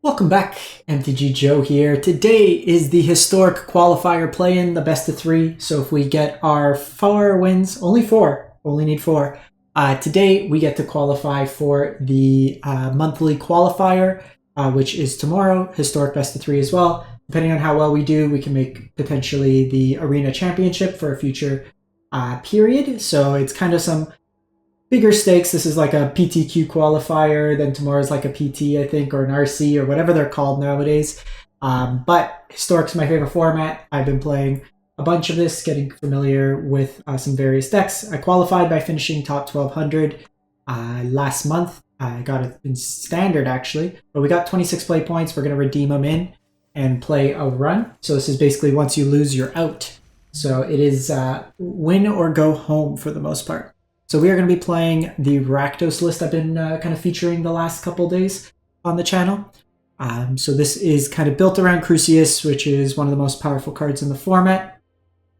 Welcome back, MTG Joe here. Today is the historic qualifier play-in, the best of three. So if we get our 4 wins, only need 4. Today we get to qualify for the monthly qualifier, which is tomorrow, historic best of 3 as well. Depending on how well we do, we can make potentially the Arena Championship for a future period. So it's kind of some bigger stakes. This is like a PTQ qualifier, then tomorrow's like a PT, I think, or an RC, or whatever they're called nowadays. But Historic's my favorite format. I've been playing a bunch of this, getting familiar with some various decks. I qualified by finishing top 1200 last month. I got it in standard, actually, but we got 26 play points. We're going to redeem them in and play a run. So this is basically once you lose, you're out. So it is win or go home for the most part. So we are going to be playing the Rakdos list I've been kind of featuring the last couple days on the channel. So this is kind of built around Crucius, which is one of the most powerful cards in the format.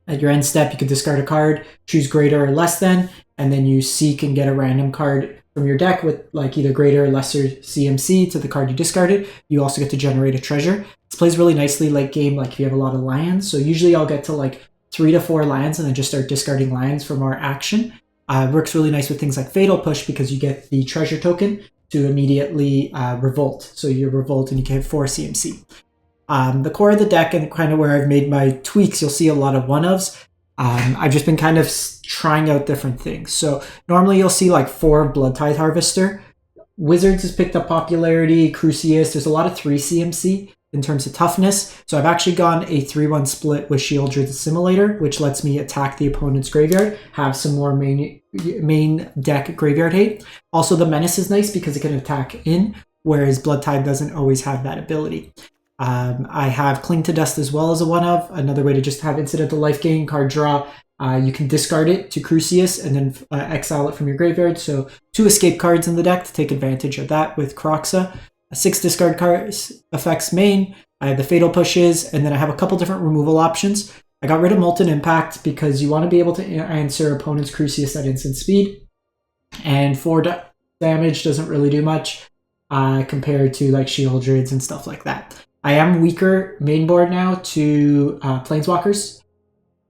At your end step, you can discard a card, choose greater or less than, and then you seek and get a random card from your deck with like either greater or lesser CMC to the card you discarded. You also get to generate a treasure. This plays really nicely late game, like if you have a lot of lands. So usually I'll get to like 3 to 4 lands and then just start discarding lands for more action. Works really nice with things like Fatal Push because you get the treasure token to immediately revolt. So you revolt and you can have 4 CMC. The core of the deck and kind of where I've made my tweaks, you'll see a lot of one-ofs. I've just been kind of trying out different things. So normally you'll see like 4 Blood Tithe Harvester. Wizards has picked up popularity, Crucius, there's a lot of 3 CMC in terms of toughness. So I've actually gone a 3-1 split with Shieldred's Assimilator, which lets me attack the opponent's graveyard, have some more main deck graveyard hate. Also, the Menace is nice because it can attack in, whereas Blood Tithe doesn't always have that ability. I have Cling to Dust as well as a one-of, another way to just have incidental life gain, card draw. You can discard it to Crucius and then exile it from your graveyard. So 2 escape cards in the deck to take advantage of that with Croxa. 6 discard cards effects main. I have the Fatal Pushes, and then I have a couple different removal options. I got rid of Molten Impact because you want to be able to answer opponent's Crucius at instant speed. And 4 damage doesn't really do much compared to like Shieldreds and stuff like that. I am weaker main board now to Planeswalkers,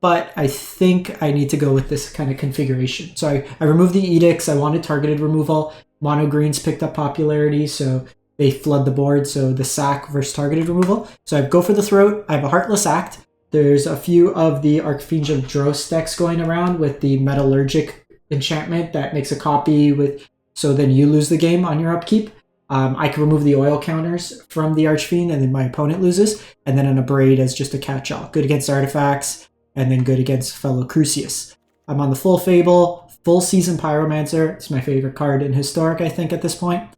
but I think I need to go with this kind of configuration. So I removed the Edicts. I wanted targeted removal. Mono Greens picked up popularity, so they flood the board, so the sack versus targeted removal. So I go for the Throat. I have a Heartless Act. There's a few of the Archfiend of Dross decks going around with the Metallurgic enchantment that makes a copy with, so then you lose the game on your upkeep. I can remove the oil counters from the Archfiend and then my opponent loses. And then an Abrade as just a catch-all. Good against artifacts and then good against fellow Crucius. I'm on the Full Fable, Full Season Pyromancer. It's my favorite card in Historic, I think, at this point.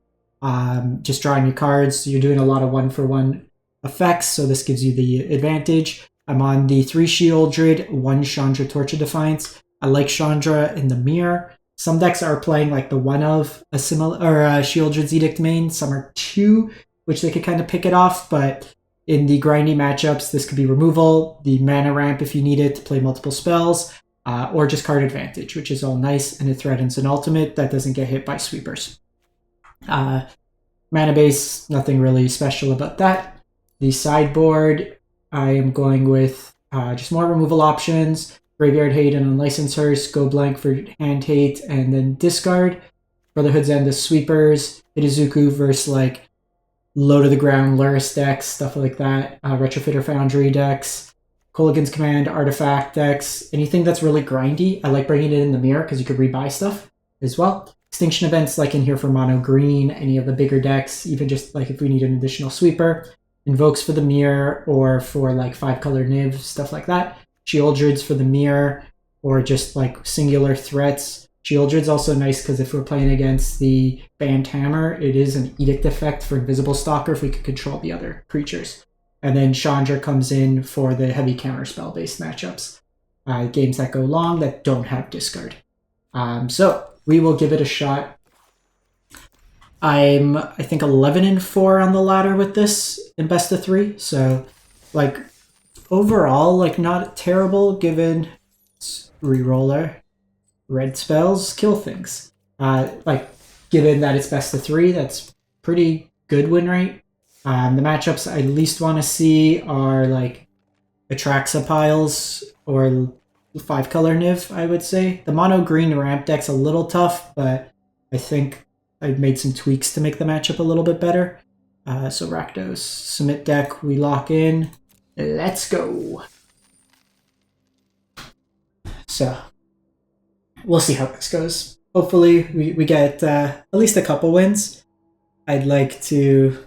Just drawing your cards. You're doing a lot of 1-for-1 effects, so this gives you the advantage. I'm on the 3 Shieldred, 1 Chandra Torch of Defiance. I like Chandra in the mirror. Some decks are playing like the one-of a similar or Shieldred's Edict main. Some are 2, which they could kind of pick it off, but in the grindy matchups, this could be removal, the mana ramp if you need it to play multiple spells, or just card advantage, which is all nice, and it threatens an ultimate that doesn't get hit by sweepers. Mana base, nothing really special about that. The sideboard, I am going with just more removal options, Graveyard Hate and Unlicensed Hearse, go blank for hand hate, and then discard. Brotherhood's End, the sweepers, Hitazuku versus like low to the ground Luris decks, stuff like that. Retrofitter Foundry decks, Kolaghan's Command, Artifact decks, anything that's really grindy. I like bringing it in the mirror because you could rebuy stuff as well. Extinction events like in here for mono green, any of the bigger decks, even just like if we need an additional sweeper. Invokes for the mirror or for like 5-color Niv, stuff like that. Shieldred's for the mirror or just like singular threats. Shieldred's also nice because if we're playing against the Banned Hammer, it is an Edict effect for Invisible Stalker if we could control the other creatures. And then Chandra comes in for the heavy counterspell based matchups. Games that go long that don't have discard. So we will give it a shot. I'm, I think, 11-4 on the ladder with this in best of 3. So, like, overall, like, not terrible given reroller. Red spells kill things. Like, given that it's best of 3, that's pretty good win rate. The matchups I least want to see are like Atraxa piles or 5-color Niv, I would say. The mono green ramp deck's a little tough, but I think I've made some tweaks to make the matchup a little bit better. So Rakdos, submit deck, we lock in. Let's go. So we'll see how this goes. Hopefully we get at least a couple wins. I'd like to...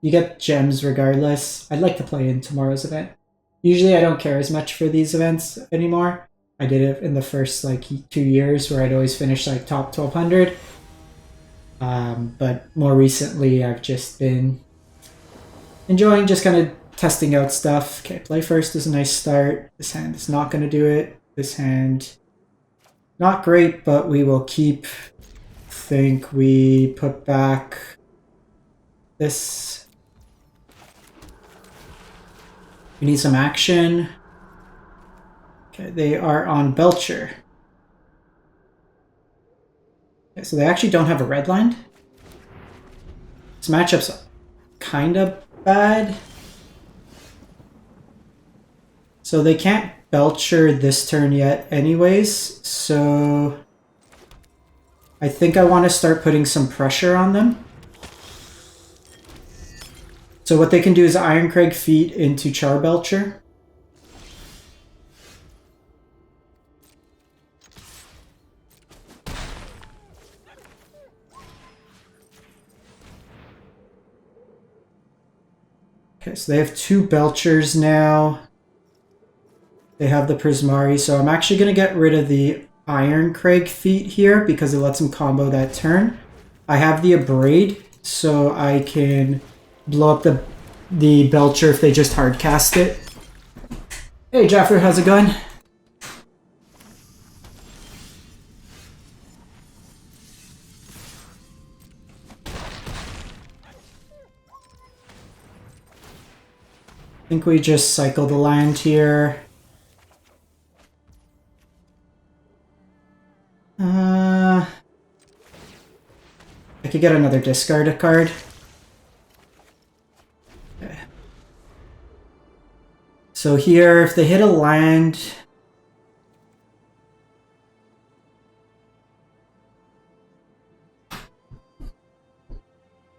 You get gems regardless. I'd like to play in tomorrow's event. Usually I don't care as much for these events anymore. I did it in the first like 2 years where I'd always finish like top 1200. But more recently I've just been enjoying just kind of testing out stuff. Okay, play first is a nice start. This hand is not going to do it. This hand, not great, but we will keep. Think we put back this. We need some action. Okay, they are on Belcher. Okay, so they actually don't have a red line. This matchup's kind of bad. So they can't Belcher this turn yet anyways, so I think I want to start putting some pressure on them. So what they can do is Ironcrag feet into Char Belcher. Okay, so they have 2 Belchers now. They have the Prismari, so I'm actually going to get rid of the Ironcrag feet here because it lets them combo that turn. I have the Abrade, so I can blow up the Belcher if they just hard cast it. Hey Jaffer, how's it going? I think we just cycle the land here. I could get another discard a card. Okay. So here, if they hit a land...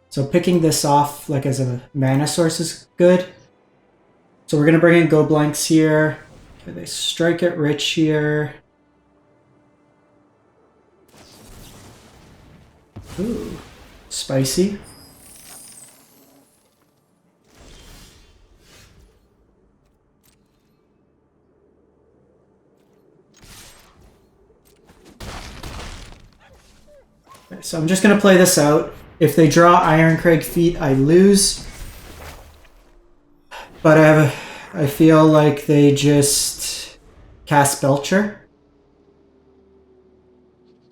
So picking this off like as a mana source is good. So we're going to bring in Go Blanks here. Okay, they strike it rich here. Ooh, spicy. Okay, so I'm just going to play this out. If they draw Ironcrag feet, I lose. But I feel like they just cast Belcher.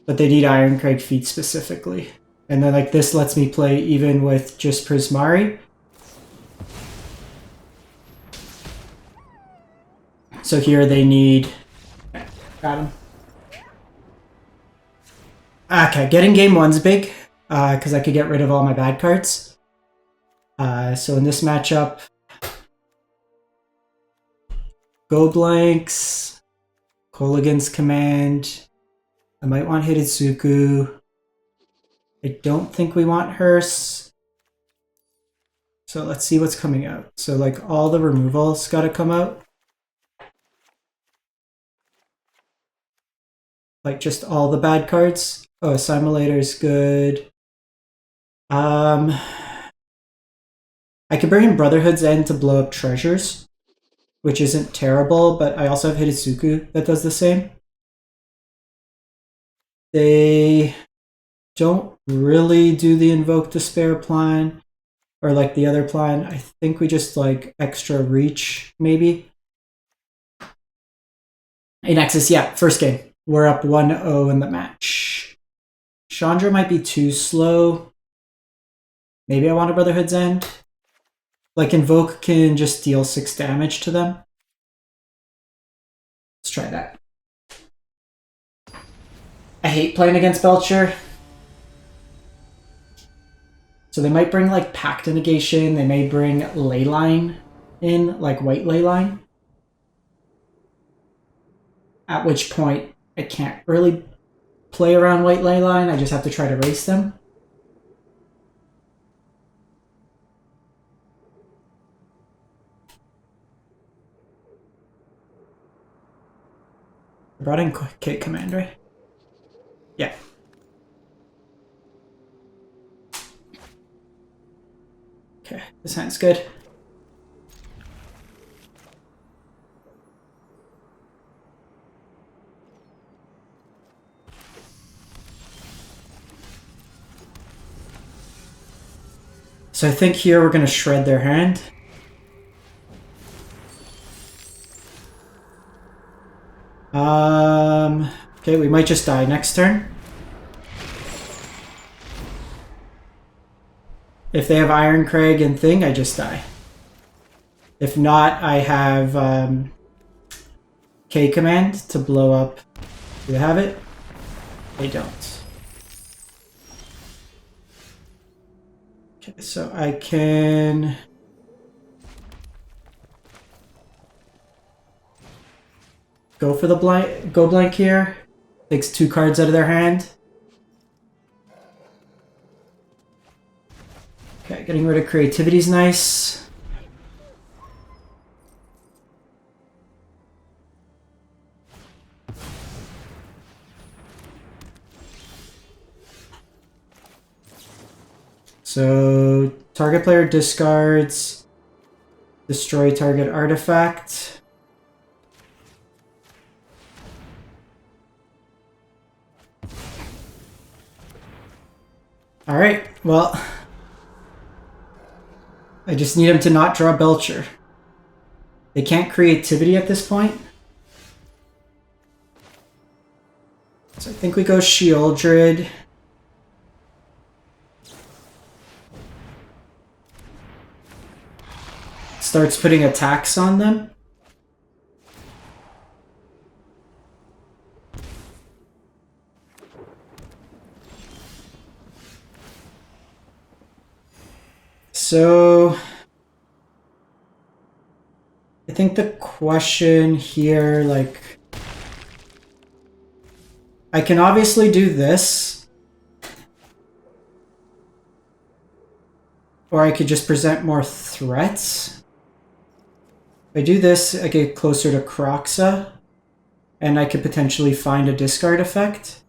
But they need Ironcrag feet specifically. And then like this lets me play even with just Prismari. So here they need... Got him. Okay, getting game 1's big. Because I could get rid of all my bad cards. So in this matchup... Go Blanks. Kolaghan's Command. I might want Hidetsuku. I don't think we want Hearse. So let's see what's coming out. So like all the removals gotta come out. Like just all the bad cards. Oh, Simulator's good. I could bring in Brotherhood's End to blow up treasures, which isn't terrible, but I also have Hidetsuku that does the same. They don't really do the Invoke Despair plan, or like the other plan. I think we just like extra reach, maybe. In Nexus, yeah, first game. We're up 1-0 in the match. Chandra might be too slow. Maybe I want a Brotherhood's End. Like Invoke can just deal 6 damage to them. Let's try that. I hate playing against Belcher. So they might bring like Pact Negation, they may bring Leyline in, like White Leyline. At which point I can't really play around White Leyline, I just have to try to race them. I brought in K Command, right? Yeah. Okay, this hand's good. So I think here we're going to shred their hand. Okay, we might just die next turn. If they have Iron Crag and Thing, I just die. If not, I have K Command to blow up. Do they have it? They don't. Okay, so I can... go for the blank, go blank here. Takes 2 cards out of their hand. Okay, getting rid of creativity is nice. So target player discards, destroy target artifact. Alright, well, I just need him to not draw Belcher. They can't creativity at this point. So I think we go Sheoldred. Starts putting attacks on them. So I think the question here, like, I can obviously do this, or I could just present more threats. If I do this, I get closer to Kroxa, and I could potentially find a discard effect.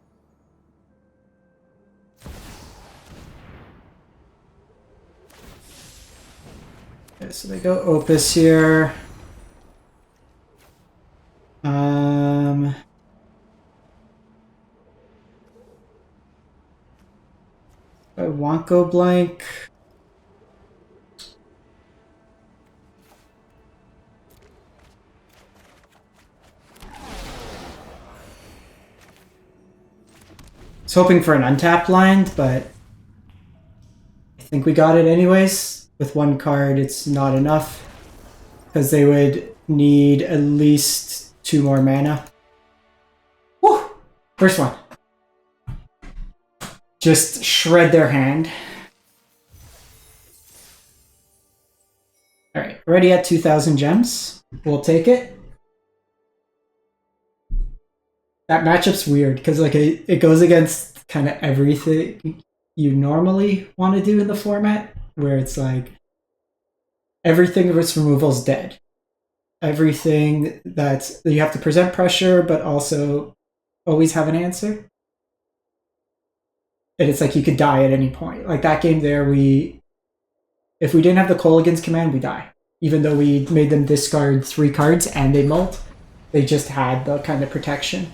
Okay, so they go Opus here. I won't go blank. I was hoping for an untapped land, but I think we got it anyways. With 1 card, it's not enough, because they would need at least 2 more mana. Woo! First one. Just shred their hand. Alright, already at 2,000 gems. We'll take it. That matchup's weird, because like it goes against kind of everything you normally want to do in the format, where it's like everything of its removal is dead. Everything that's you have to present pressure, but also always have an answer. And it's like you could die at any point. Like that game there, if we didn't have the Kolaghan's command, we die. Even though we made them discard 3 cards and they molt, they just had the kind of protection.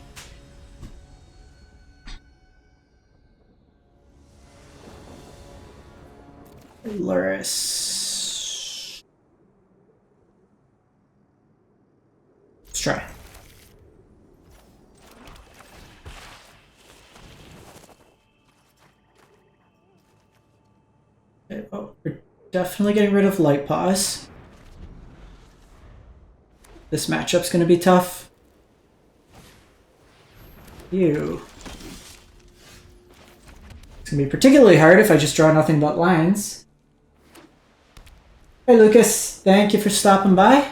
Luris. Let's try. Okay, oh, we're definitely getting rid of Light Paws. This matchup's going to be tough. You. It's gonna be particularly hard if I just draw nothing but lands. Hey Lucas, thank you for stopping by.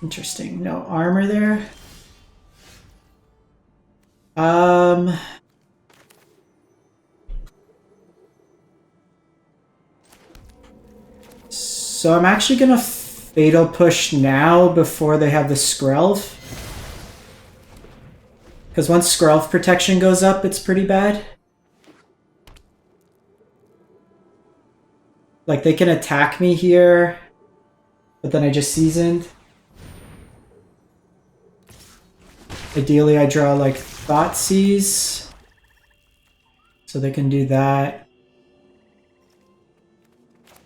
Interesting, no armor there. So I'm actually gonna Fatal Push now before they have the Skrelv. Because once Skrelv protection goes up, it's pretty bad. Like, they can attack me here, but then I just seasoned. Ideally, I draw, like, Thoughtseize, so they can do that.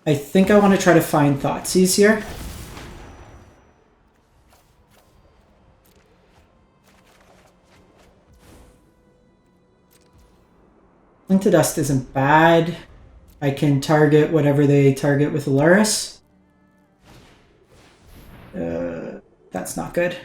I think I want to try to find Thoughtseize here. Link to Dust isn't bad. I can target whatever they target with Luris. That's not good.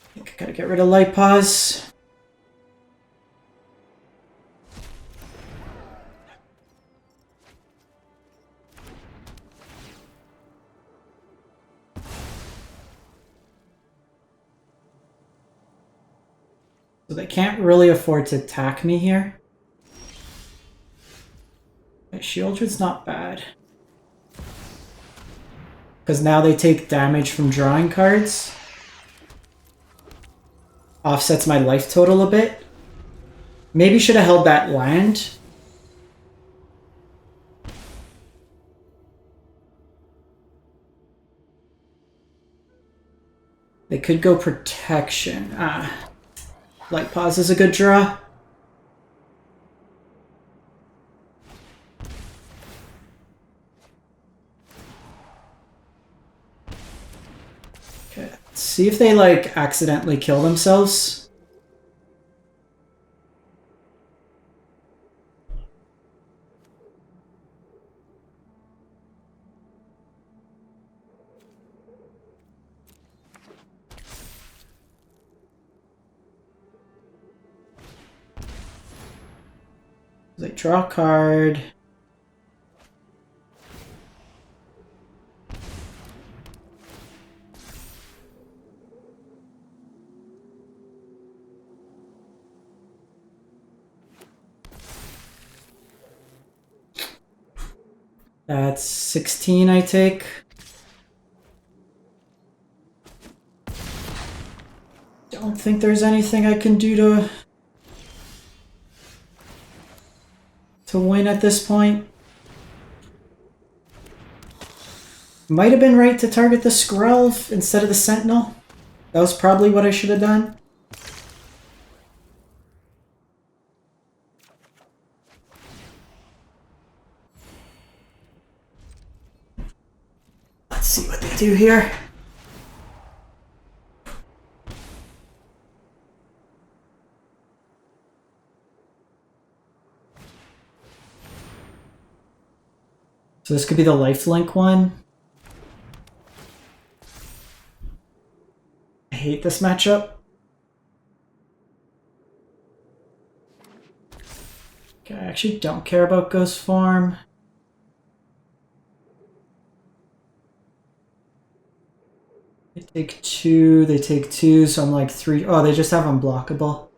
I think I gotta get rid of Light Pause. So they can't really afford to attack me here. Shieldred's not bad. Because now they take damage from drawing cards. Offsets my life total a bit. Maybe should have held that land. They could go protection. Light Pause is a good draw. Okay, let's see if they like accidentally kill themselves. They draw a card. That's 16, I take. Don't think there's anything I can do to win at this point. Might have been right to target the Skrelv instead of the Sentinel. That was probably what I should have done. Let's see what they do here. So this could be the lifelink one. I hate this matchup. Okay, I actually don't care about Ghost Form. They take two, so I'm like 3. Oh, they just have unblockable.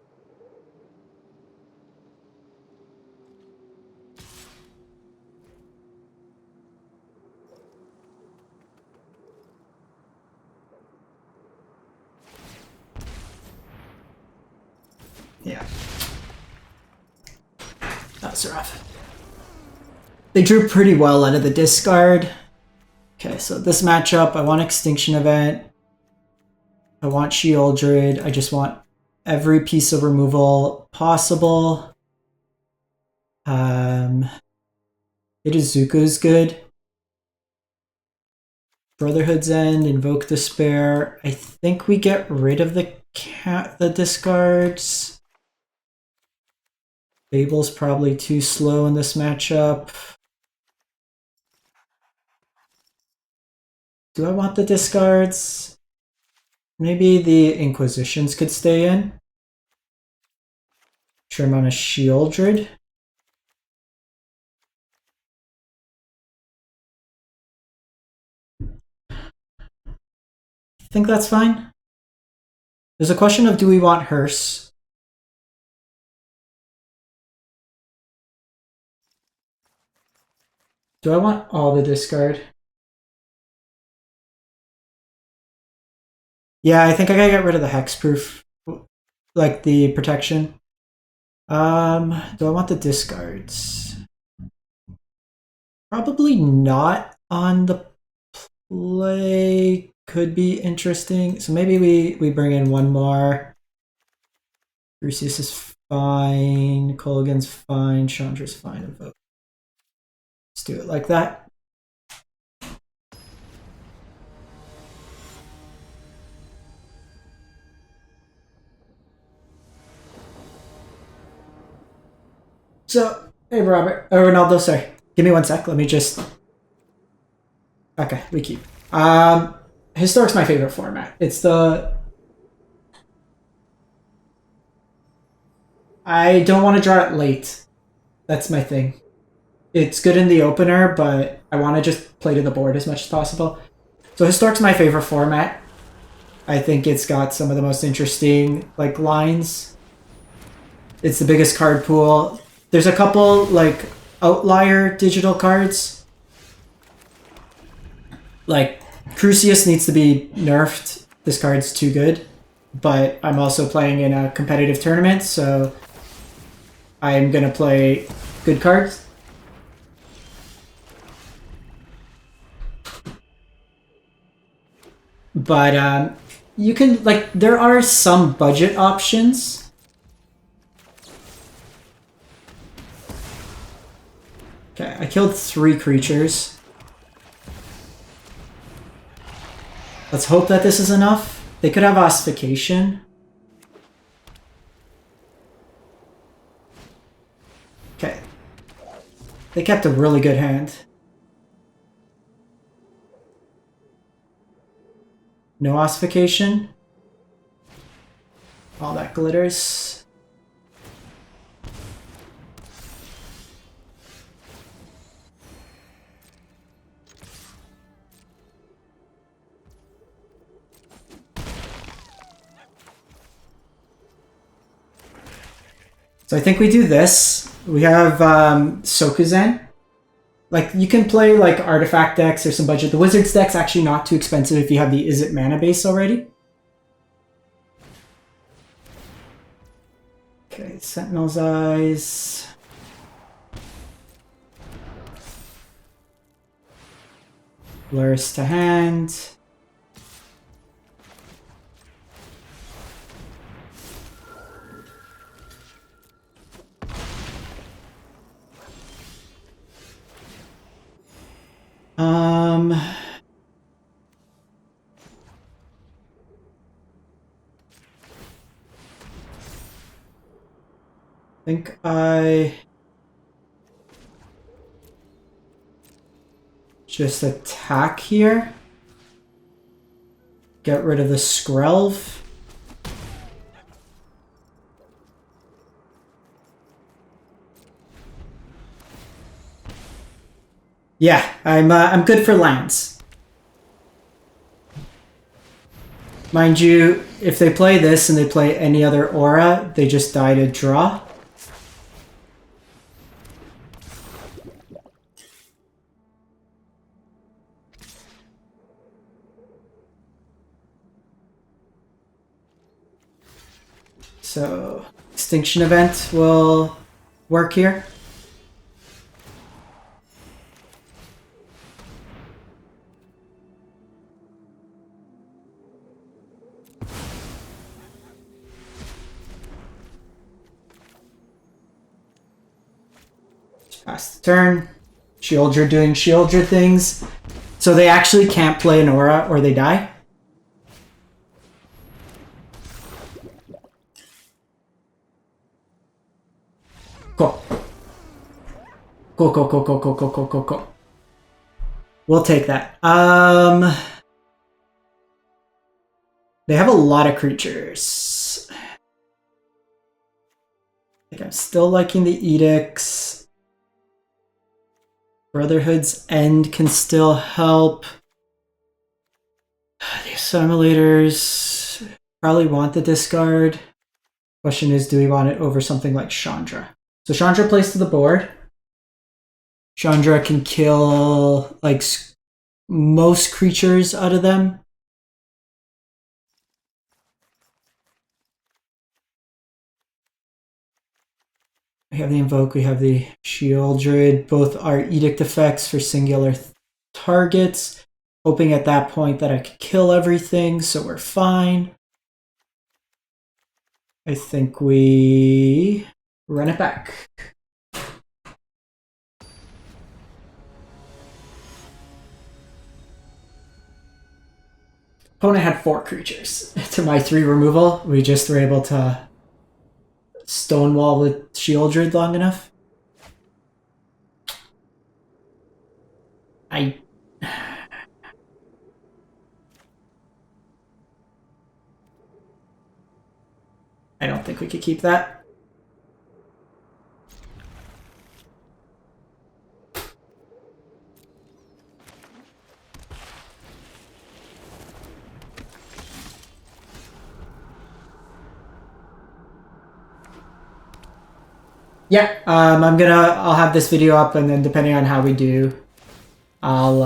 Yeah. That was rough. They drew pretty well out of the discard. Okay, so this matchup, I want Extinction Event. I want Shieldred. I just want every piece of removal possible. Izuku is good. Brotherhood's End, Invoke Despair. I think we get rid of the discards. Babel's probably too slow in this matchup. Do I want the discards? Maybe the Inquisitions could stay in. Trim on a Shieldred. I think that's fine. There's a question of, do we want Hearse? Do I want all the discard? Yeah, I think I gotta get rid of the hexproof, like the protection. Do I want the discards? Probably not on the play. Could be interesting. So maybe we bring in one more. Crucius is fine. Colgan's fine. Chandra's fine. And vote. Let's do it like that. So, hey Robert, or Ronaldo, sorry. Give me 1 sec. Let me just. Okay, we keep. Historic's my favorite format. It's the. I don't want to draw it late. That's my thing. It's good in the opener, but I want to just play to the board as much as possible. So Historic's my favorite format. I think it's got some of the most interesting like lines. It's the biggest card pool. There's a couple like outlier digital cards. Like Crucius needs to be nerfed. This card's too good. But I'm also playing in a competitive tournament, so I'm gonna play good cards. But you can, like, there are some budget options. Okay, I killed 3 creatures. Let's hope that this is enough. They could have Ossification. Okay. They kept a really good hand. No Ossification. All that glitters. So I think we do this. We have Sokuzen. Like, you can play like artifact decks or some budget. The Wizards deck's actually not too expensive if you have the Is It mana base already. Okay, Sentinel's Eyes. Luris to hand. I think I just attack here. Get rid of the Skrelv. Yeah, I'm good for lands. Mind you, if they play this and they play any other aura, they just die to draw. So, Extinction Event will work here. Just pass the turn. Shieldred doing Shieldred things. So they actually can't play an aura or they die. Cool. Cool, cool, cool, cool, cool, cool, cool, cool, cool. We'll take that. They have a lot of creatures. I think I'm still liking the edicts. Brotherhood's End can still help. The assimilators probably want the discard. Question is, do we want it over something like Chandra? So Chandra plays to the board. Chandra can kill like most creatures out of them. We have the Invoke, we have the Shieldred. Both are Edict effects for singular targets. Hoping at that point that I could kill everything, so we're fine. I think we run it back. Opponent had 4 creatures. To my 3 removal, we just were able to stonewall with Shieldred long enough. I don't think we could keep that. Yeah, I'll have this video up, and then depending on how we do, I'll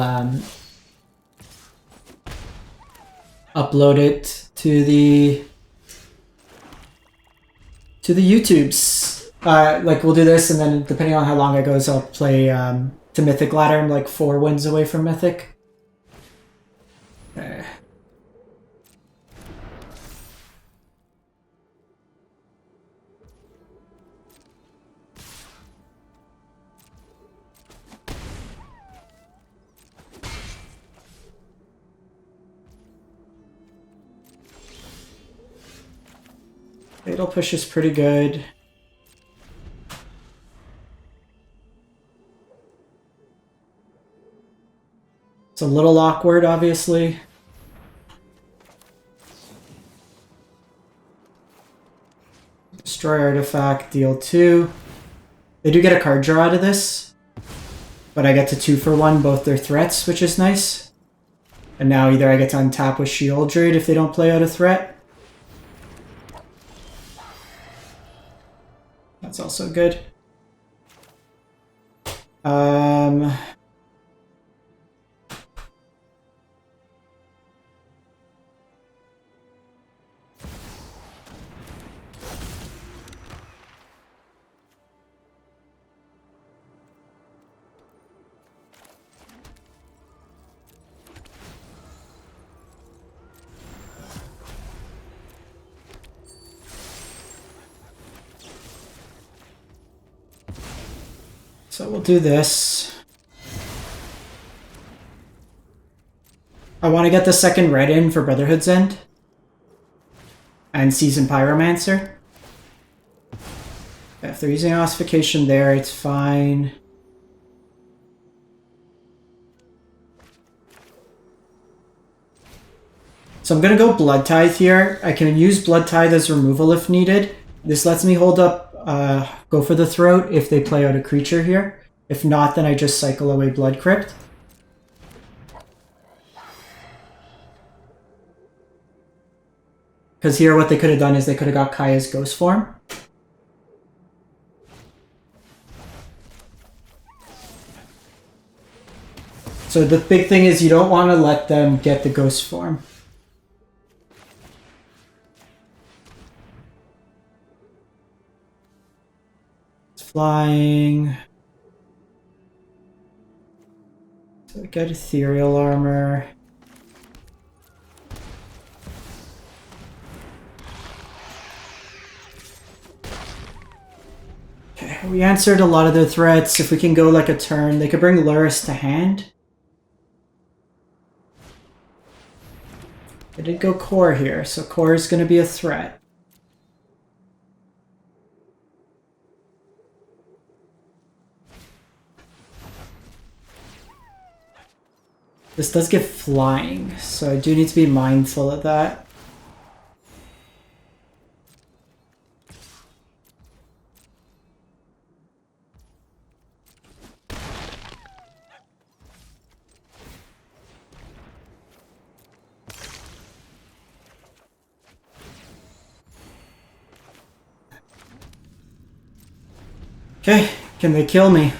upload it to the YouTubes. Like we'll do this, and then depending on how long it goes, I'll play to Mythic Ladder. I'm like 4 wins away from Mythic. Okay. Fatal Push is pretty good. It's a little awkward, obviously. Destroy artifact, deal 2. They do get a card draw out of this, but I get to 2 for 1 both their threats, which is nice. And now either I get to untap with Shieldred if they don't play out a threat. That's also good. So we'll do this. I want to get the second red in for Brotherhood's End. And Seasoned Pyromancer. If they're using Ossification there, it's fine. So I'm going to go Blood Tithe here. I can use Blood Tithe as removal if needed. This lets me hold up go for the Throat if they play out a creature here. If not, then I just cycle away Blood Crypt. Because here what they could have done is they could have got Kaya's Ghost Form. So the big thing is you don't want to let them get the Ghost Form. Flying. So get Ethereal Armor. Okay, we answered a lot of their threats. If we can go like a turn, they could bring Luris to hand. They did go Core here, so Core is going to be a threat. This does get flying, so I do need to be mindful of that. Okay, can they kill me?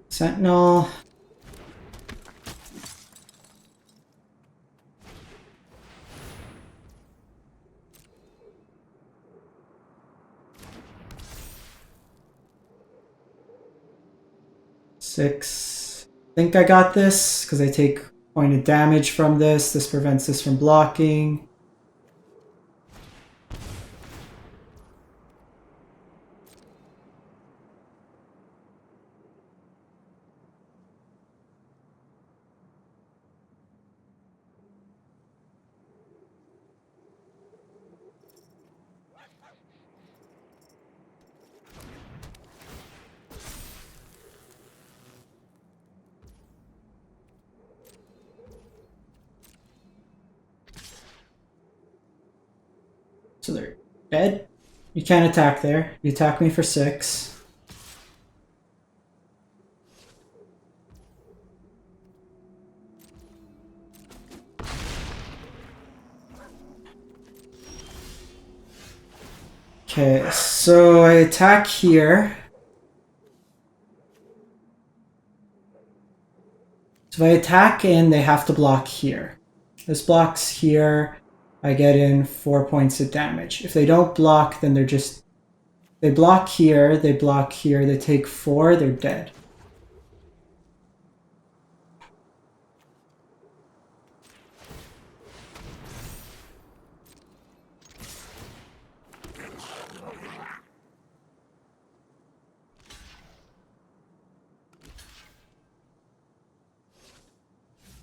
Sentinel. Six. I think I got this because I take point of damage from this. This prevents this from blocking. So they're dead. You can't attack there. You attack me for 6. Okay, so I attack here. So if I attack in, they have to block here. This blocks here. I get in 4 points of damage. If they don't block, then they're just... They block here, they block here, they take 4, they're dead.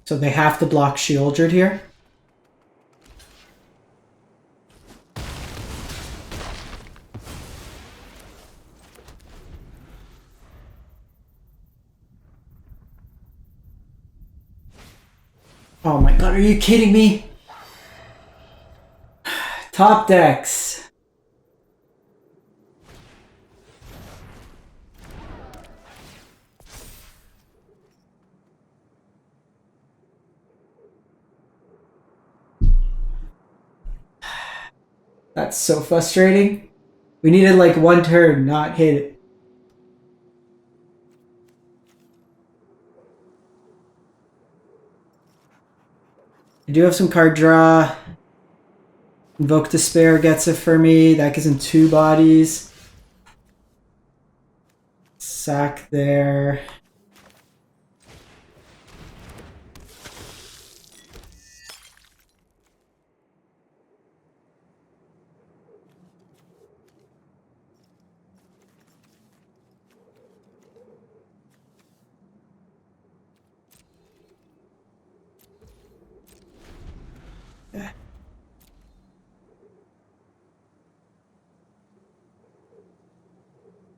So they have to block Shieldred here. Oh my god, are you kidding me? Top decks. That's so frustrating. We needed like one turn, not hit it. I do have some card draw. Invoke Despair gets it for me. That gives him 2 bodies. Sack there.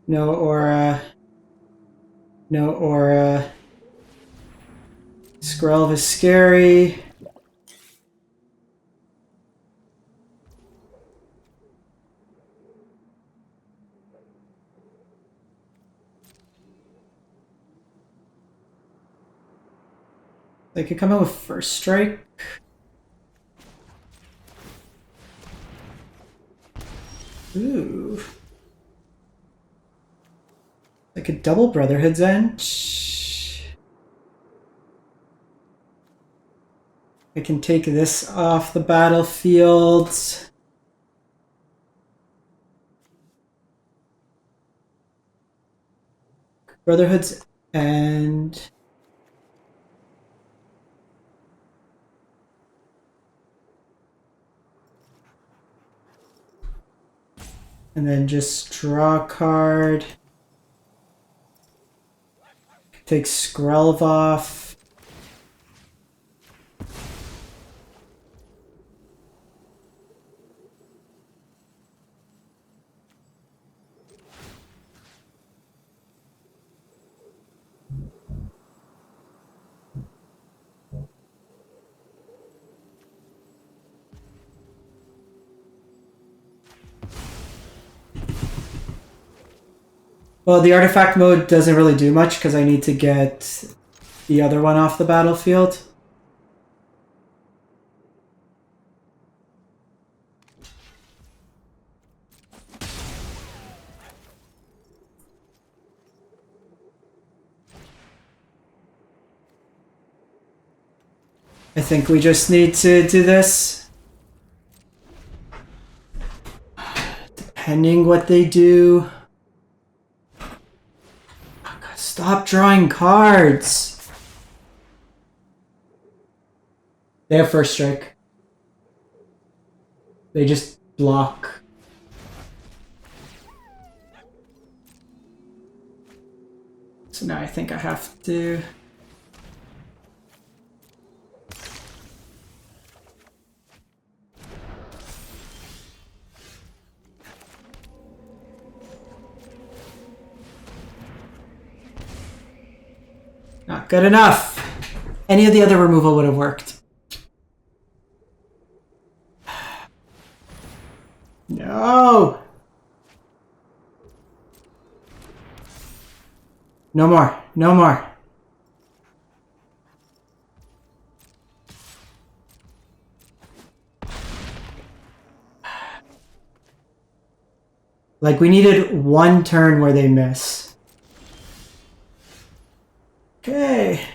No aura. No aura. Skrelv is scary. They could come in with First Strike. Ooh. Like a double Brotherhood's End. I can take this off the battlefield. Brotherhood's End. And then just draw a card. Take Skrelv off. Well, the artifact mode doesn't really do much because I need to get the other one off the battlefield. I think we just need to do this. Depending what they do. Stop drawing cards. They have first strike. They just block. So now I think I have to... Not good enough. Any of the other removal would have worked. No. No more. No more. Like, we needed one turn where they miss. Okay.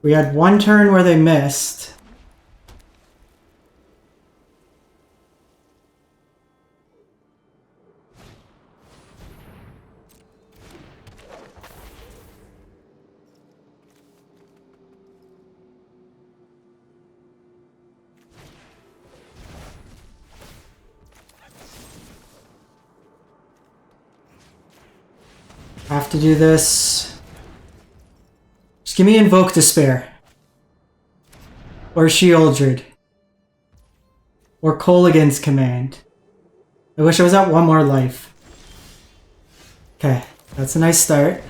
We had one turn where they missed. Have to do this. Just give me Invoke Despair. Or Shieldred. Or Kolaghan's Command. I wish I was at one more life. Okay, that's a nice start.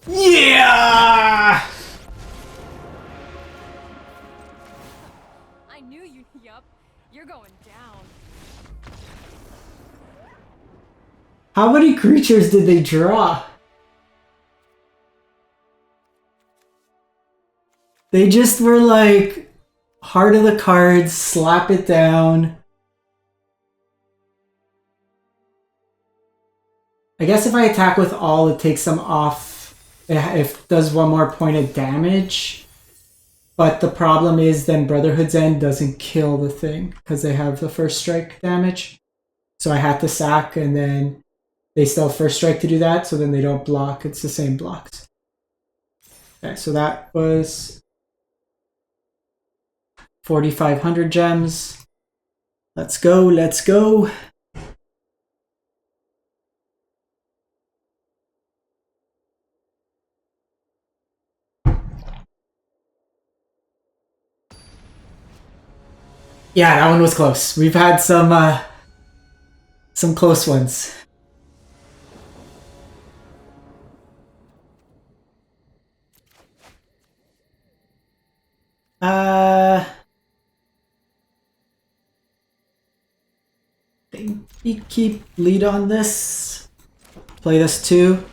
Yeah! I knew you. Yup, you're going down. How many creatures did they draw? They just were like, Heart of the Cards, slap it down. I guess if I attack with all, it takes them off. It does one more point of damage. But the problem is then Brotherhood's End doesn't kill the thing because they have the first strike damage. So I had to sack and then they still have first strike to do that. So then they don't block. It's the same blocks. Okay, so that was 4,500 gems. Let's go, let's go. Yeah, that one was close. We've had some close ones. Think we keep lead on this. Play this too.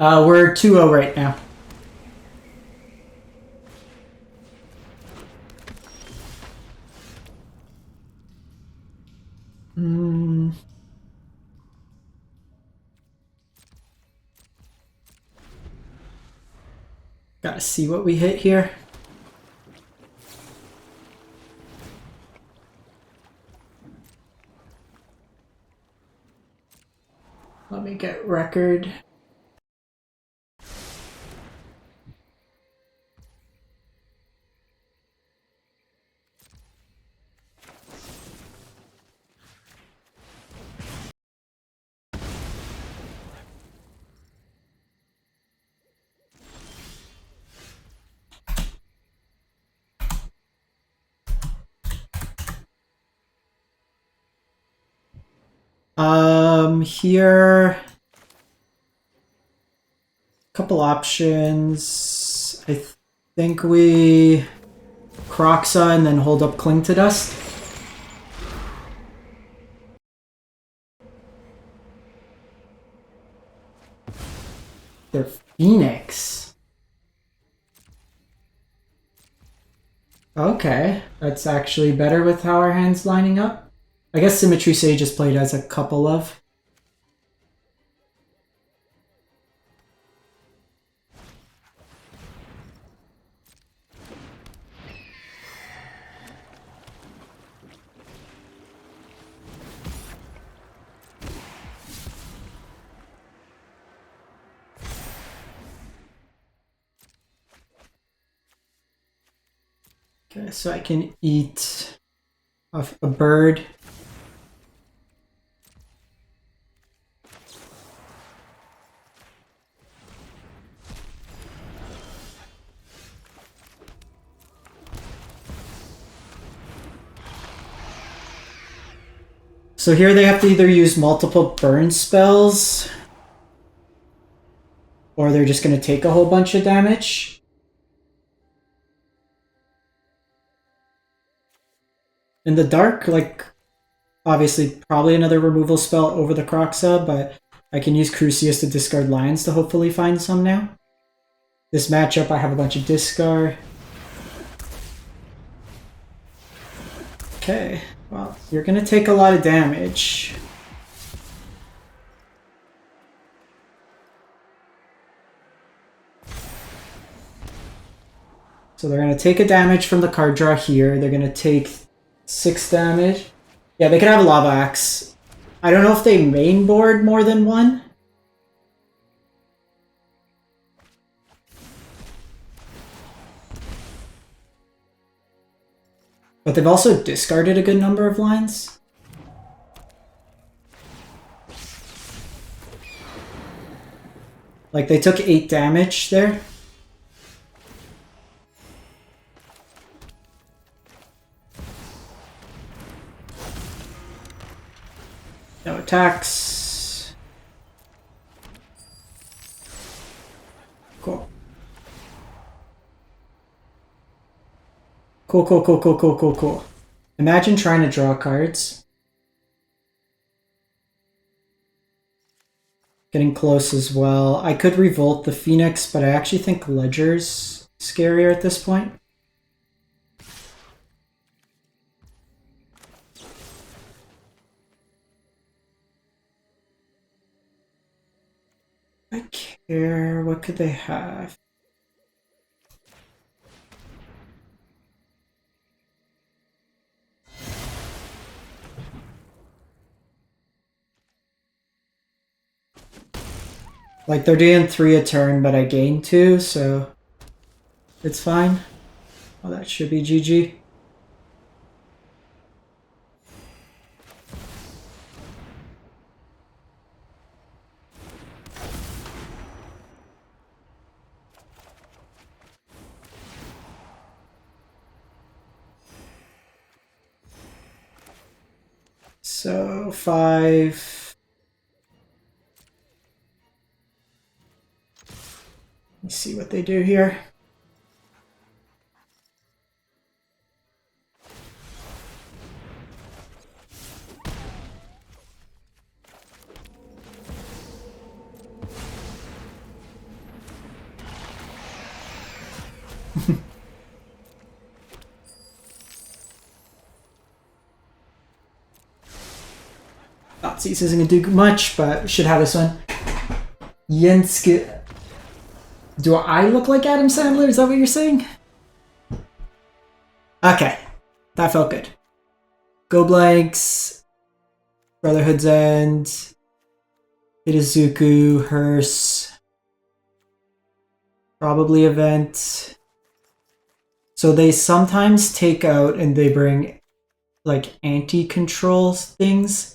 We're 2-0 right now. Gotta see what we hit here. Let me get record. Here, couple options. I think we Croxa and then hold up Cling to Dust. They're Phoenix. Okay, that's actually better with how our hand's lining up. I guess Symmetry Sage is played as a couple of. Okay, so I can eat a bird. So here they have to either use multiple burn spells, or they're just going to take a whole bunch of damage. In the dark, like, obviously probably another removal spell over the Croxa, but I can use Crucius to discard lands to hopefully find some now. This matchup, I have a bunch of discard. Okay, well, you're going to take a lot of damage. So they're going to take a damage from the card draw here. They're going to take 6 damage. Yeah, they could have a Lava Axe. I don't know if they main board more than one. But they've also discarded a good number of lines. Like, they took 8 damage there. No attacks. Cool. Cool. Imagine trying to draw cards. Getting close as well. I could revolt the Phoenix, but I actually think Ledger's scarier at this point. I care. What could they have? Like, they're doing 3 a turn, but I gain 2, so it's fine. Oh, that should be GG. So 5. Let's see what they do here. Nazis isn't gonna do much, but we should have this one. Yenske. Do I look like Adam Sandler? Is that what you're saying? Okay. That felt good. Go blanks. Brotherhood's End. Itazuku. Hearse. Probably Event. So they sometimes take out and they bring like anti-control things.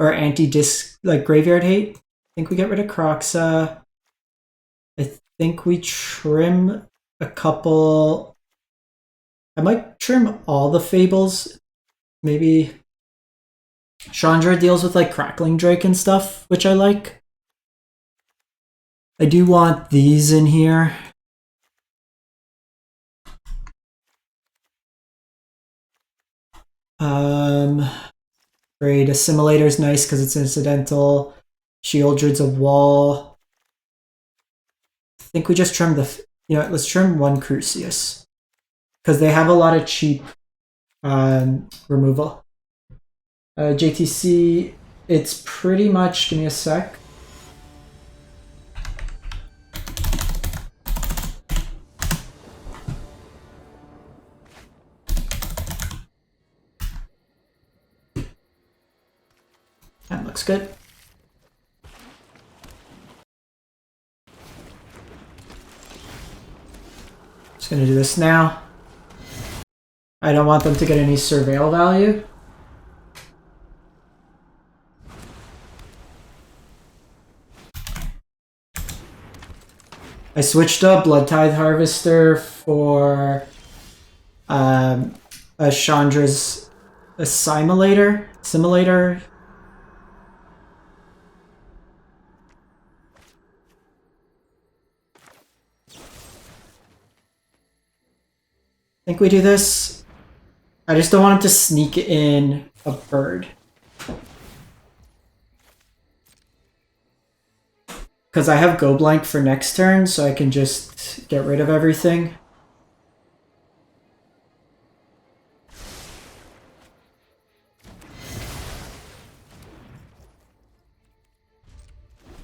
Or anti-disc, like Graveyard Hate. I think we get rid of Croxa. I think we trim a couple. I might trim all the Fables. Maybe Chandra deals with like Crackling Drake and stuff, which I like. I do want these in here. Great. Assimilator is nice because it's incidental. Shieldred's a wall. I think we just trim the... let's trim one Crucius. Because they have a lot of cheap removal. JTC, it's pretty much... Give me a sec. That looks good. Just gonna do this now. I don't want them to get any surveil value. I switched up Blood Tithe Harvester for a Chandra's Assimilator. I think we do this. I just don't want him to sneak in a bird. Because I have Go Blank for next turn, so I can just get rid of everything.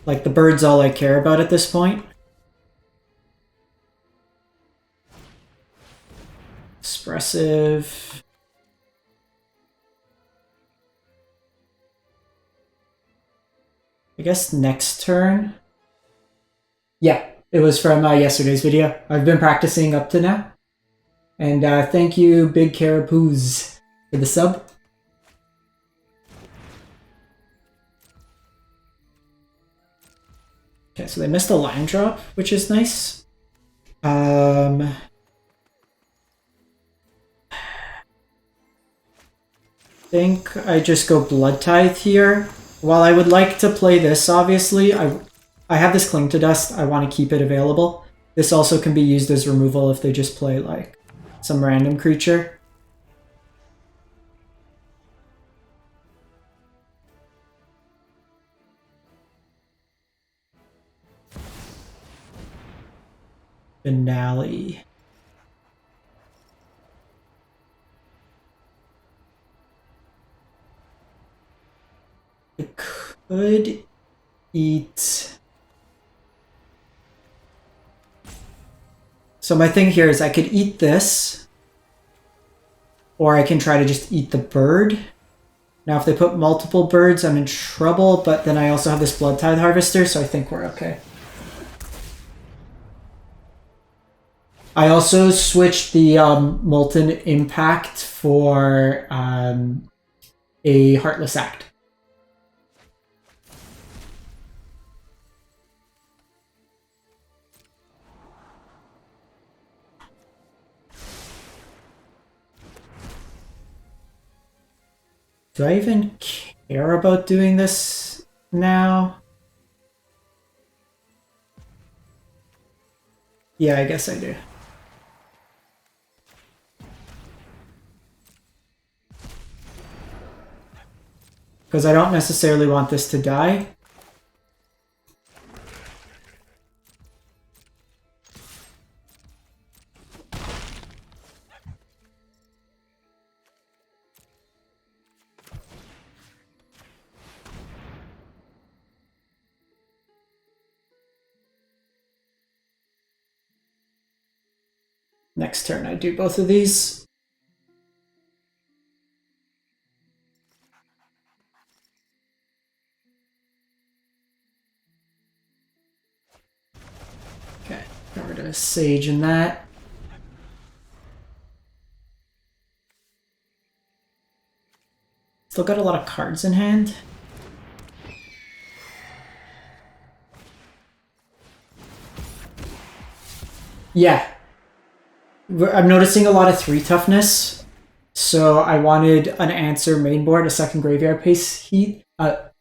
Like, the bird's all I care about at this point. Expressive. I guess next turn. Yeah, it was from yesterday's video. I've been practicing up to now. And thank you, Big Carapoos, for the sub. Okay, so they missed a line drop, which is nice. I think I just go Blood Tithe here. While I would like to play this, obviously, I have this Cling to Dust. I want to keep it available. This also can be used as removal if they just play, like, some random creature. Finale. I could eat... So my thing here is I could eat this, or I can try to just eat the bird. Now if they put multiple birds, I'm in trouble, but then I also have this Blood Tithe Harvester, so I think we're okay. I also switched the Molten Impact for a Heartless Act. Do I even care about doing this now? Yeah, I guess I do. Because I don't necessarily want this to die. Next turn I do both of these. Okay, got rid of a Sage in that. Still got a lot of cards in hand. Yeah. I'm noticing a lot of 3 toughness So I wanted an answer main board, a second graveyard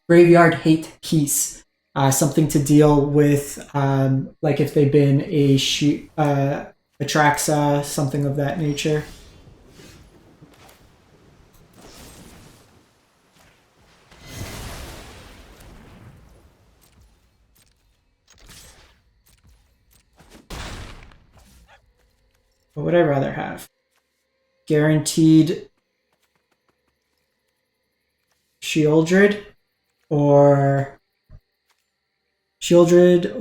graveyard hate piece, something to deal with, like if they bin a Atraxa, something of that nature. What would I rather have? Guaranteed Shieldred or Chandra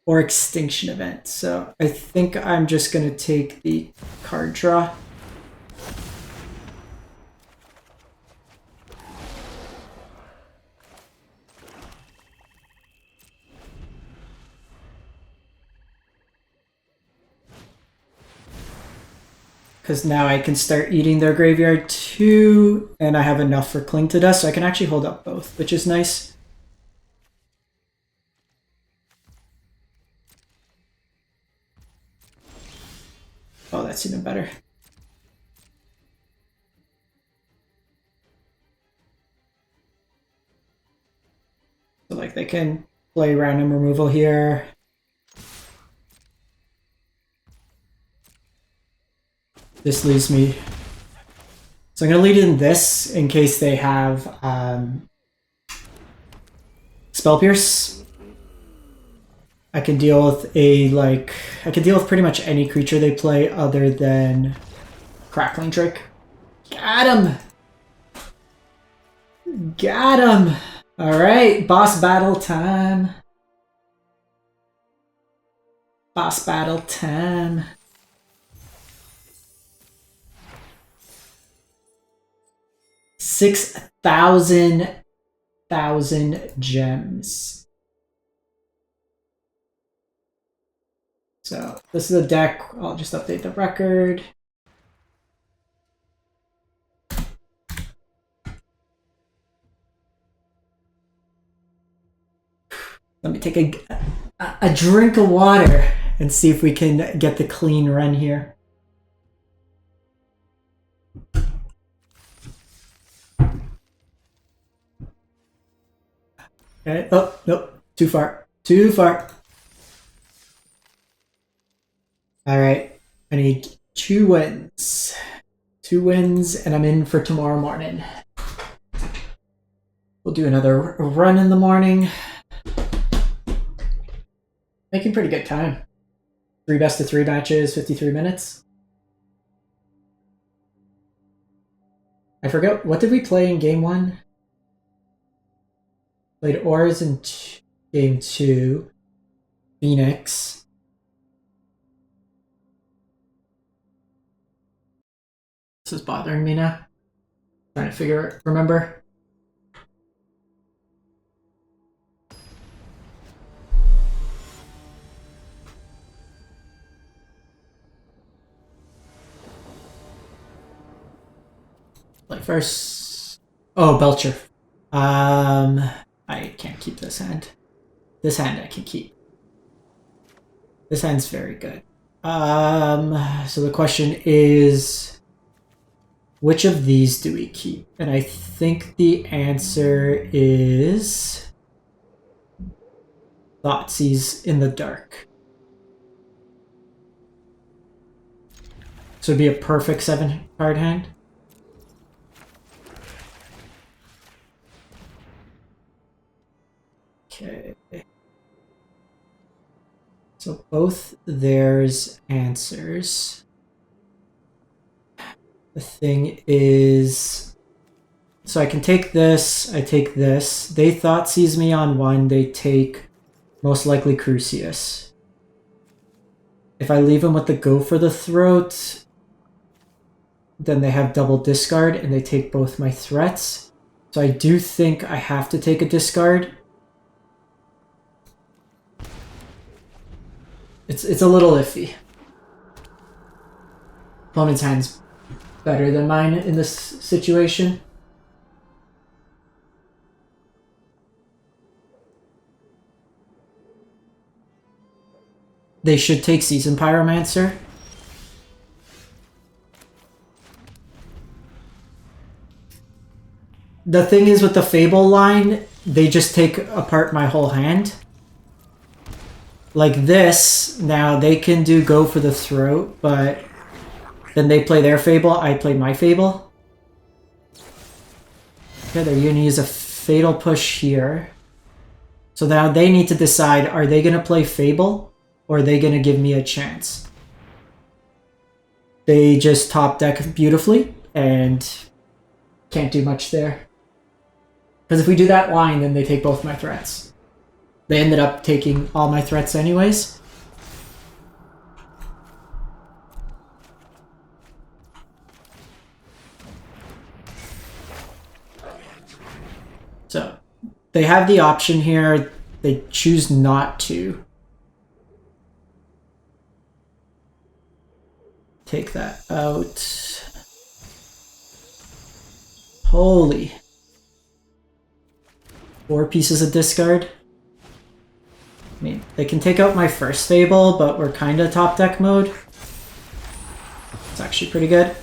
or Extinction Event. So I think I'm just going to take the card draw. Because now I can start eating their graveyard too, and I have enough for Cling to Dust, so I can actually hold up both, which is nice. Oh, that's even better. So like they can play random removal here. This leaves me. So I'm going to lead in this in case they have Spell Pierce. I can deal with I can deal with pretty much any creature they play other than Crackling Drake. Got him! Got him! Alright, boss battle time. Boss battle time. $6,000 gems. So this is the deck. I'll just update the record. Let me take a drink of water and see if we can get the clean run here. Okay. Oh, nope. Too far. Too far. Alright. I need 2 wins. 2 wins, and I'm in for tomorrow morning. We'll do another run in the morning. Making pretty good time. 3 best-of-3 matches, 53 minutes. I forgot, what did we play in game 1? Played Auras in game 2. Phoenix. This is bothering me now. Trying to remember. Like first, oh, Belcher. I can't keep this hand. This hand I can keep. This hand's very good. So the question is, which of these do we keep? And I think the answer is Thoughtseize in the Dark. So it'd be a perfect 7-card hand. Okay. So both there's answers. The thing is, so I can take this, I take this. They Thoughtseize me on 1, they take most likely Crucius. If I leave them with the Go for the Throat, then they have double discard and they take both my threats. So I do think I have to take a discard. It's a little iffy. Opponent's hand's better than mine in this situation. They should take Season Pyromancer. the thing is with the Fable line, they just take apart my whole hand. Like this, now they can do go for the throat, but then they play their Fable, I play my Fable. Okay, they're gonna use a Fatal Push here. So now they need to decide, are they gonna play Fable, or are they gonna give me a chance? They just top deck beautifully, and can't do much there. Because if we do that line, then they take both my threats. They ended up taking all my threats anyways. So, they have the option here. They choose not to. Take that out. Holy. 4 pieces of discard. I mean, they can take out my first Fable, but we're kind of top deck mode. It's actually pretty good.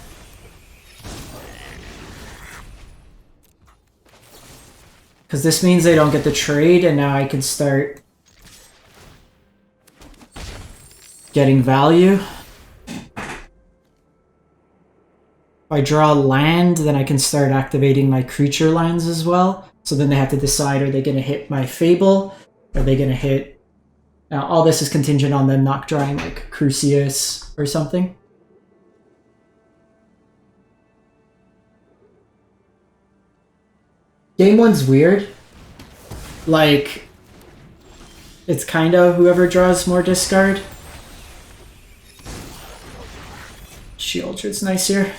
Because this means they don't get the trade, and now I can start getting value. If I draw land, then I can start activating my creature lands as well. So then they have to decide, are they going to hit my Fable? Are they going to hit... Now, all this is contingent on them not drawing, like, Crucius or something. Game 1's weird. Like, it's kind of whoever draws more discard. Shieldred's nice here.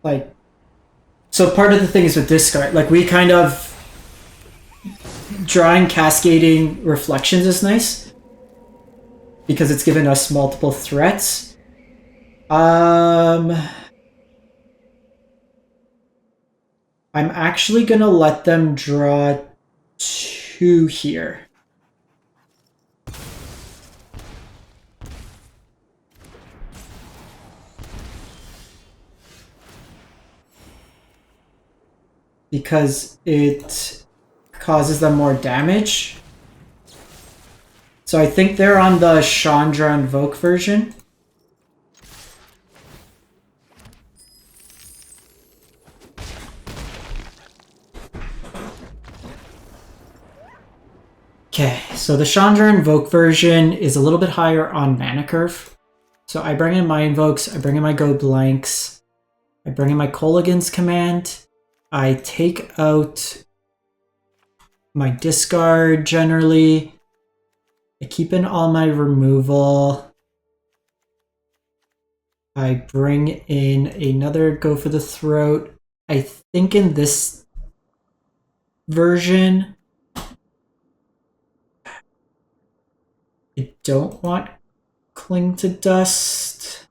Like, so part of the thing is with discard, like we kind of drawing cascading reflections is nice because it's given us multiple threats. I'm actually gonna let them draw 2 here. Because it causes them more damage. So I think they're on the Chandra Invoke version. Okay, so the Chandra Invoke version is a little bit higher on mana curve. So I bring in my Invokes, I bring in my Go Blanks, I bring in my Kolaghan's Command, I take out my discard generally. I keep in all my removal. I bring in another Go for the Throat. I think in this version, I don't want Cling to Dust.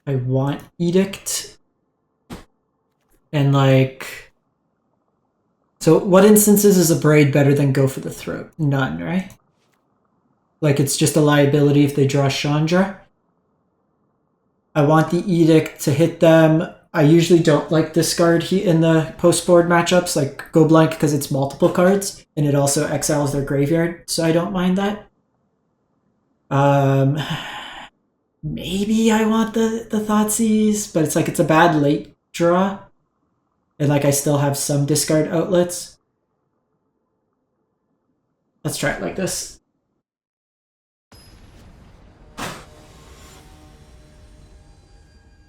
I want Edict. And like... So what instances is a Braid better than Go for the Throat? None, right? Like it's just a liability if they draw Chandra. I want the Edict to hit them. I usually don't like discard in the post-board matchups, like Go Blank because it's multiple cards, and it also exiles their graveyard, so I don't mind that. Maybe I want the Thoughtseize, but it's like it's a bad late draw. And like I still have some discard outlets. Let's try it like this.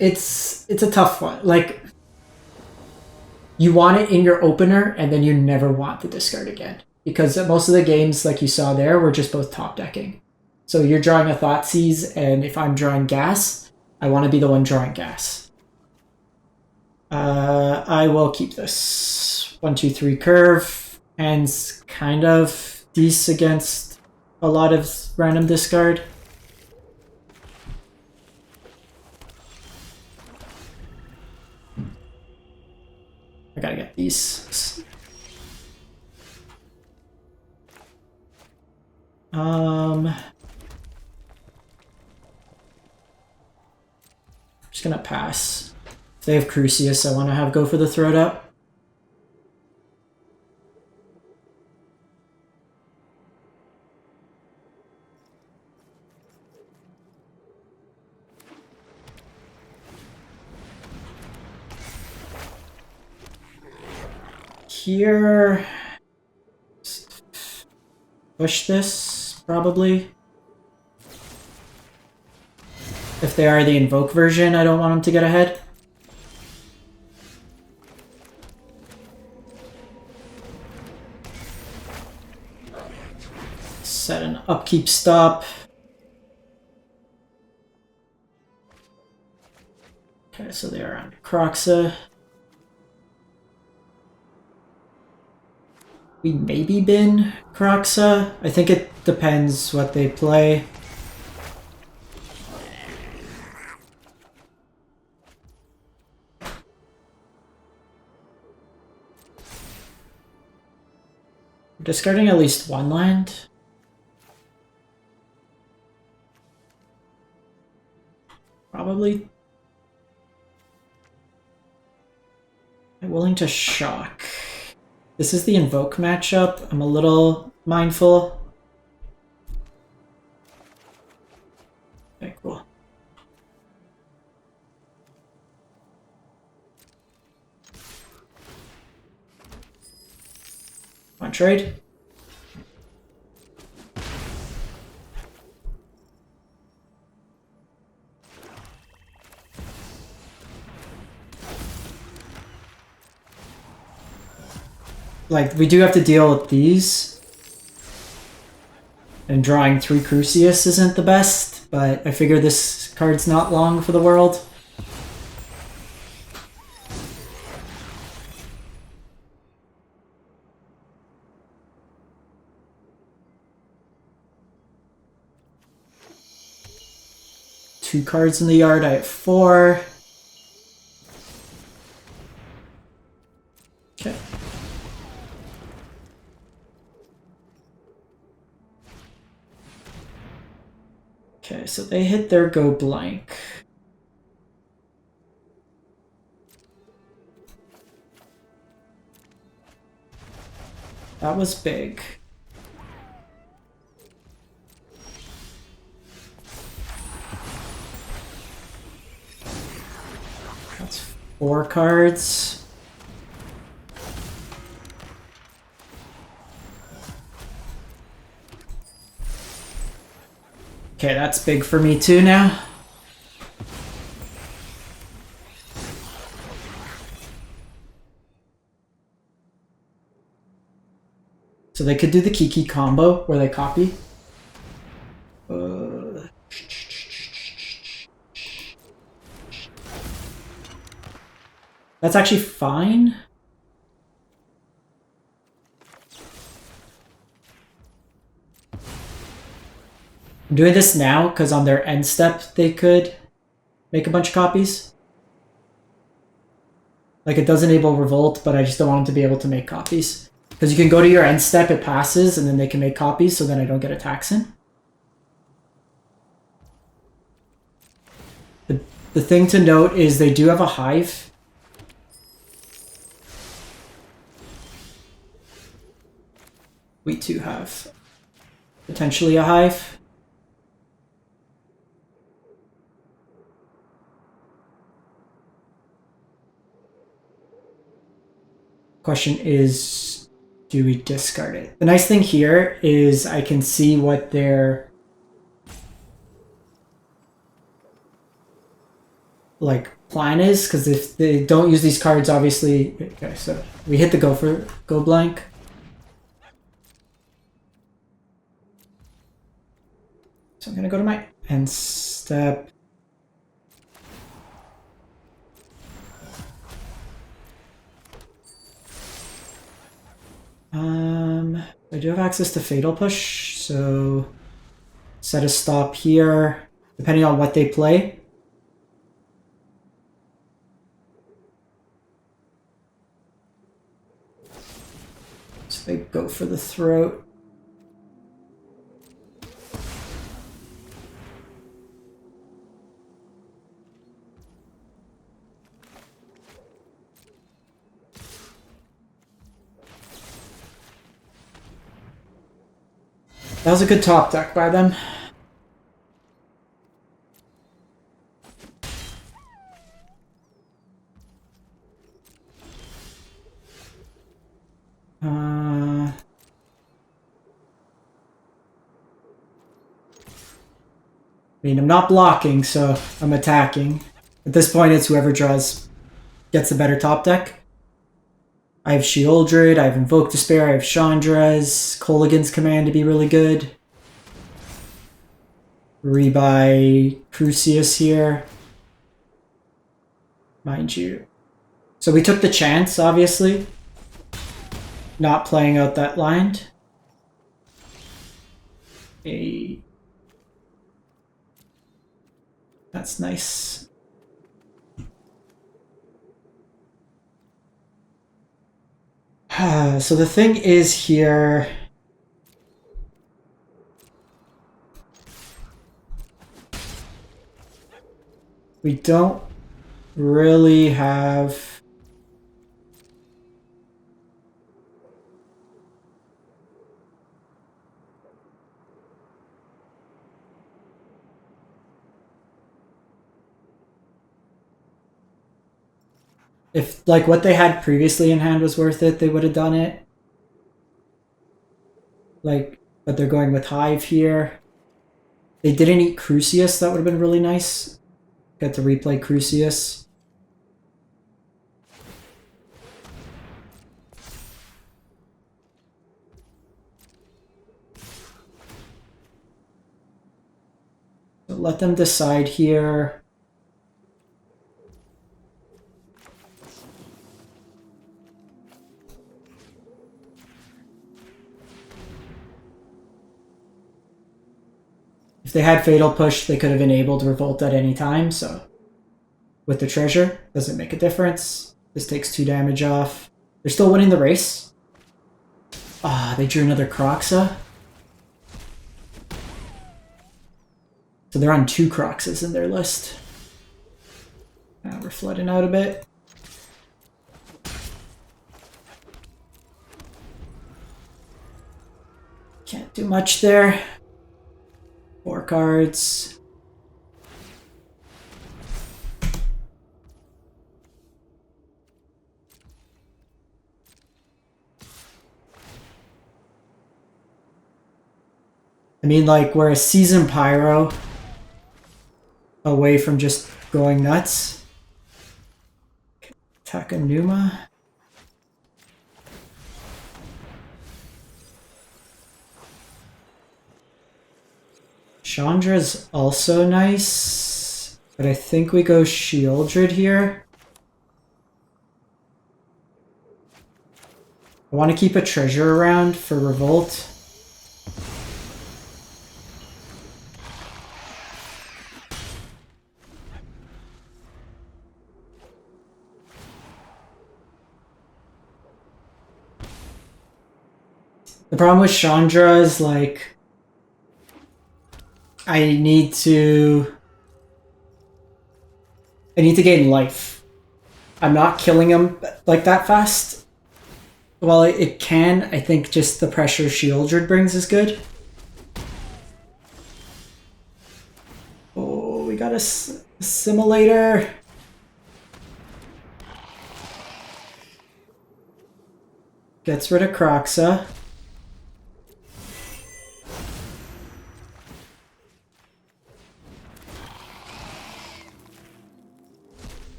It's a tough one. Like, you want it in your opener, and then you never want the discard again. Because most of the games, like you saw there, were just both top decking. So you're drawing a Thoughtseize, and if I'm drawing gas, I want to be the one drawing gas. I will keep this. 1, 2, 3 curve. Hands kind of decent against a lot of random discard. these. I'm just gonna pass. If they have Crucius, I want to have go for the throat up. Here, push this probably. If they are the invoke version, I don't want them to get ahead. Set an upkeep stop. Okay, so they are on Croxa. We maybe bin Croxa. I think it depends what they play. We're discarding at least one land. Probably. I'm willing to shock. This is the invoke matchup. I'm a little mindful. Okay, cool. Want trade? Like, we do have to deal with these. And drawing 3 Crucius isn't the best, but I figure this card's not long for the world. Two cards in the yard, I have 4. Okay. Okay, so they hit their go blank. That was big. That's 4 cards. Okay, that's big for me too now. So they could do the Kiki combo where they copy. That's actually fine. I'm doing this now because on their end step they could make a bunch of copies. Like, it does enable revolt, but I just don't want them to be able to make copies. Because you can go to your end step, it passes, and then they can make copies, so then I don't get attacks in. The thing to note is they do have a hive. We too have potentially a hive. Question is, do we discard it? The nice thing here is I can see what their like plan is, because if they don't use these cards, obviously. Okay, so we hit the go blank. So I'm gonna go to my end step. I do have access to Fatal Push, so set a stop here, depending on what they play. They go for the throat. That was a good top deck by them. I mean, I'm not blocking, so I'm attacking. At this point, it's whoever gets the better top deck. I have Sheoldred, I have Invoke Despair, I have Chandra's, Kolaghan's Command to be really good. Rebuy Crucius here. Mind you. So we took the chance, obviously. Not playing out that line. That's nice. So the thing is here... we don't really have... if, like, what they had previously in hand was worth it, they would have done it. Like, but they're going with Hive here. They didn't eat Crucius, that would have been really nice. Get to replay Crucius. So let them decide here. If they had Fatal Push, they could have enabled Revolt at any time, so... with the treasure, doesn't make a difference. This takes 2 damage off. They're still winning the race. Ah, they drew another Croxa. So they're on 2 Croxas in their list. Now we're flooding out a bit. Can't do much there. 4 cards. I mean, like, we're a Season Pyro away from just going nuts. Takanuma. Chandra's also nice, but I think we go Sheoldred here. I want to keep a treasure around for Revolt. The problem with Chandra is, like, I need to gain life. I'm not killing him like that fast. While it can, I think just the pressure Sheoldred brings is good. Oh, we got a Assimilator. Gets rid of Croxa.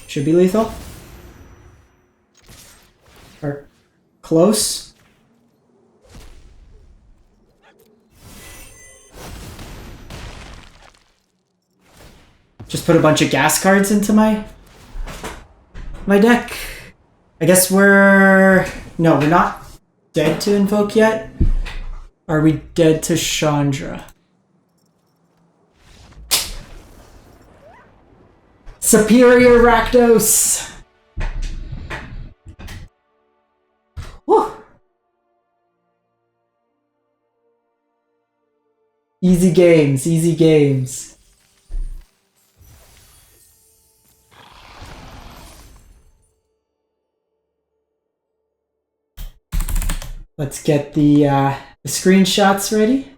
Should be lethal. Or close. Just put a bunch of gas cards into my deck. I guess we're... no, we're not dead to Invoke yet. Are we dead to Chandra? Superior Rakdos! Woo! Easy games, easy games. Let's get the screenshots ready.